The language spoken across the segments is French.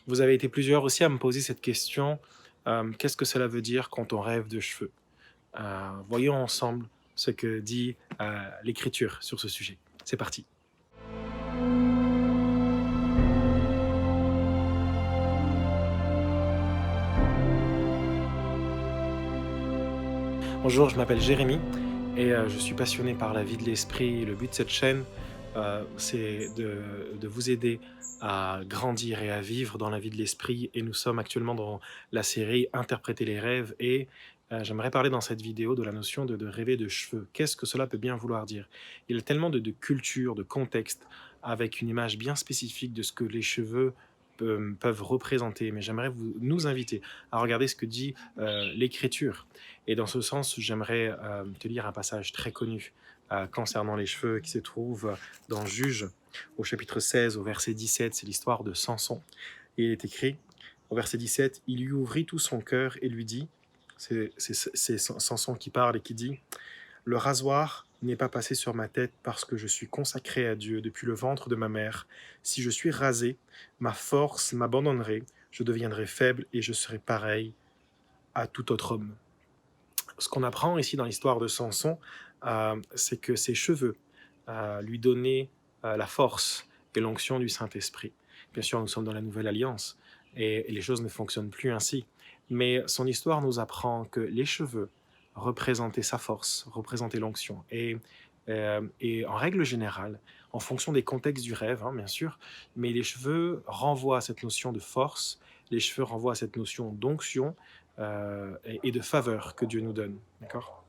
Vous avez été plusieurs aussi à me poser cette question, qu'est-ce que cela veut dire quand on rêve de cheveux? Voyons ensemble ce que dit l'Écriture sur ce sujet. C'est parti. Bonjour, je m'appelle Jérémy et je suis passionné par la vie de l'esprit. Le but de cette chaîne, c'est de vous aider à grandir et à vivre dans la vie de l'esprit. Et nous sommes actuellement dans la série Interpréter les rêves. Et j'aimerais parler dans cette vidéo de la notion de rêver de cheveux. Qu'est-ce que cela peut bien vouloir dire? Il y a tellement de culture, de contexte, avec une image bien spécifique de ce que les cheveux peuvent représenter. Mais j'aimerais nous inviter à regarder ce que dit l'Écriture. Et dans ce sens, j'aimerais te lire un passage très connu concernant les cheveux qui se trouve dans Juge, au chapitre 16, au verset 17. C'est l'histoire de Samson. Et il est écrit, au verset 17, « Il lui ouvrit tout son cœur et lui dit », c'est Samson qui parle et qui dit, « Le rasoir n'est pas passé sur ma tête parce que je suis consacré à Dieu depuis le ventre de ma mère. Si je suis rasé, ma force m'abandonnerait, je deviendrai faible et je serai pareil à tout autre homme. » Ce qu'on apprend ici dans l'histoire de Samson, c'est que ses cheveux lui donnaient la force et l'onction du Saint-Esprit. Bien sûr, nous sommes dans la Nouvelle Alliance et les choses ne fonctionnent plus ainsi. Mais son histoire nous apprend que les cheveux représentaient sa force, représentaient l'onction. Et en règle générale, en fonction des contextes du rêve, hein, bien sûr, mais les cheveux renvoient à cette notion de force, les cheveux renvoient à cette notion d'onction et de faveur que Dieu nous donne. D'accord ?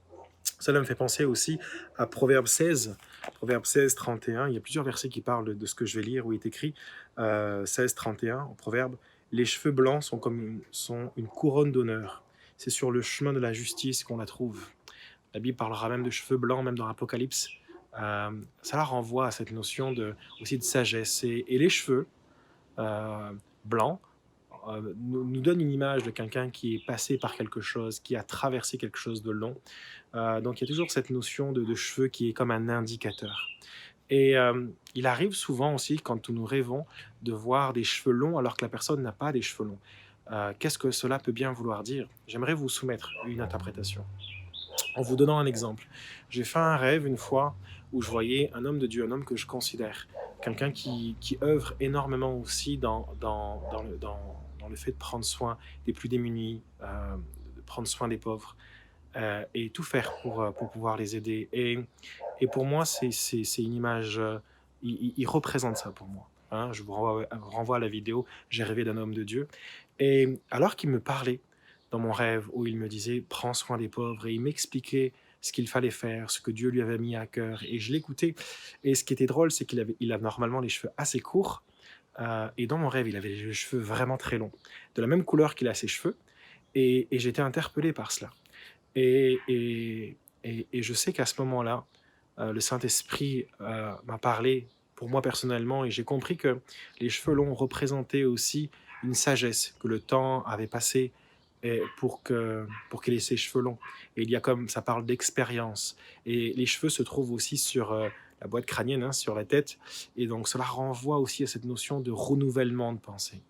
Cela me fait penser aussi à Proverbe 16, 31. Il y a plusieurs versets qui parlent de ce que je vais lire, où il est écrit 16, 31, en Proverbe, « Les cheveux blancs sont une couronne d'honneur. C'est sur le chemin de la justice qu'on la trouve. » La Bible parlera même de cheveux blancs, même dans l'Apocalypse. Cela renvoie à cette notion aussi de sagesse. Et les cheveux blancs nous donne une image de quelqu'un qui est passé par quelque chose, qui a traversé quelque chose de long. Donc il y a toujours cette notion de cheveux qui est comme un indicateur. Et il arrive souvent aussi, quand nous rêvons, de voir des cheveux longs alors que la personne n'a pas des cheveux longs. Qu'est-ce que cela peut bien vouloir dire? J'aimerais vous soumettre une interprétation. En vous donnant un exemple, j'ai fait un rêve une fois où je voyais un homme de Dieu, un homme que je considère, quelqu'un qui œuvre énormément aussi dans le fait de prendre soin des plus démunis, de prendre soin des pauvres, et tout faire pour pouvoir les aider. Et pour moi, c'est une image, il représente ça pour moi. Hein, je vous renvoie à la vidéo, j'ai rêvé d'un homme de Dieu. Et alors qu'il me parlait dans mon rêve, où il me disait « prends soin des pauvres », et il m'expliquait ce qu'il fallait faire, ce que Dieu lui avait mis à cœur, et je l'écoutais. Et ce qui était drôle, c'est qu'il a normalement les cheveux assez courts, et dans mon rêve, il avait les cheveux vraiment très longs, de la même couleur qu'il a ses cheveux, et j'étais interpellé par cela. Et je sais qu'à ce moment-là, le Saint-Esprit m'a parlé pour moi personnellement, et j'ai compris que les cheveux longs représentaient aussi une sagesse que le temps avait passée pour qu'il ait ses cheveux longs. Et il y a comme, ça parle d'expérience. Et les cheveux se trouvent aussi sur la boîte crânienne, hein, sur la tête. Et donc cela renvoie aussi à cette notion de renouvellement de pensée.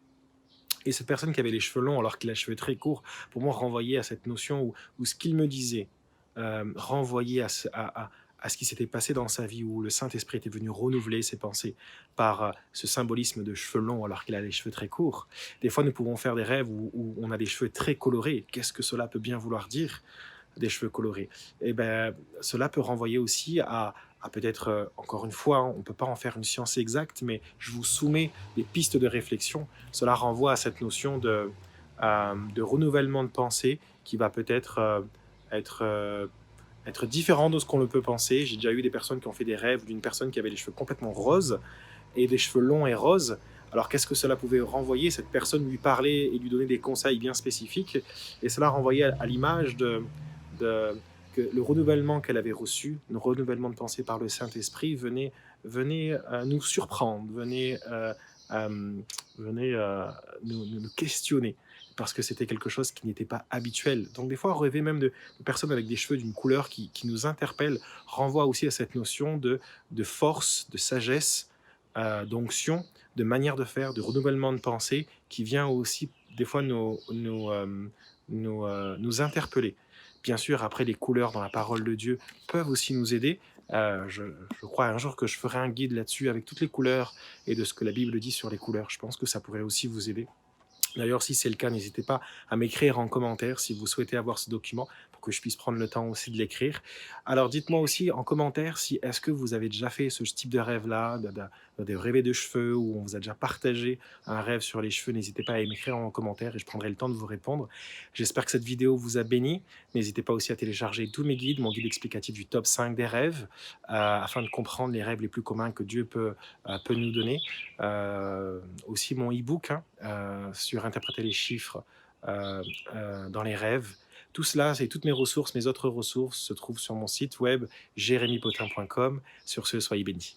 Et cette personne qui avait les cheveux longs alors qu'il a les cheveux très courts, pour moi, renvoyait à cette notion où ce qu'il me disait renvoyait à ce qui s'était passé dans sa vie, où le Saint-Esprit était venu renouveler ses pensées par ce symbolisme de cheveux longs alors qu'il a les cheveux très courts. Des fois, nous pouvons faire des rêves où on a des cheveux très colorés. Qu'est-ce que cela peut bien vouloir dire, des cheveux colorés? Eh bien, cela peut renvoyer aussi à peut-être, encore une fois, hein, on ne peut pas en faire une science exacte, mais je vous soumets des pistes de réflexion. Cela renvoie à cette notion de renouvellement de pensée qui va peut-être être, être différent de ce qu'on le peut penser. J'ai déjà eu des personnes qui ont fait des rêves d'une personne qui avait les cheveux complètement roses et des cheveux longs et roses. Alors qu'est-ce que cela pouvait renvoyer? Cette personne lui parlait et lui donnait des conseils bien spécifiques, et cela renvoyait à l'image de que le renouvellement qu'elle avait reçu, le renouvellement de pensée par le Saint-Esprit venait nous surprendre, venait nous questionner, parce que c'était quelque chose qui n'était pas habituel. Donc des fois, rêver même de personnes avec des cheveux d'une couleur qui nous interpelle renvoie aussi à cette notion de force, de sagesse, d'onction, de manière de faire, de renouvellement de pensée qui vient aussi des fois nous interpeller. Bien sûr, après, les couleurs dans la parole de Dieu peuvent aussi nous aider. Je crois un jour que je ferai un guide là-dessus avec toutes les couleurs et de ce que la Bible dit sur les couleurs. Je pense que ça pourrait aussi vous aider. D'ailleurs, si c'est le cas, n'hésitez pas à m'écrire en commentaire si vous souhaitez avoir ce document pour que je puisse prendre le temps aussi de l'écrire. Alors, dites-moi aussi en commentaire si est-ce que vous avez déjà fait ce type de rêve-là, de rêver de cheveux, ou on vous a déjà partagé un rêve sur les cheveux. N'hésitez pas à m'écrire en commentaire et je prendrai le temps de vous répondre. J'espère que cette vidéo vous a béni. N'hésitez pas aussi à télécharger tous mes guides, mon guide explicatif du top 5 des rêves, afin de comprendre les rêves les plus communs que Dieu peut nous donner. Aussi mon e-book sur interpréter les chiffres dans les rêves. Tout cela, c'est toutes mes ressources, mes autres ressources se trouvent sur mon site web jérémypotin.com. Sur ce, soyez bénis.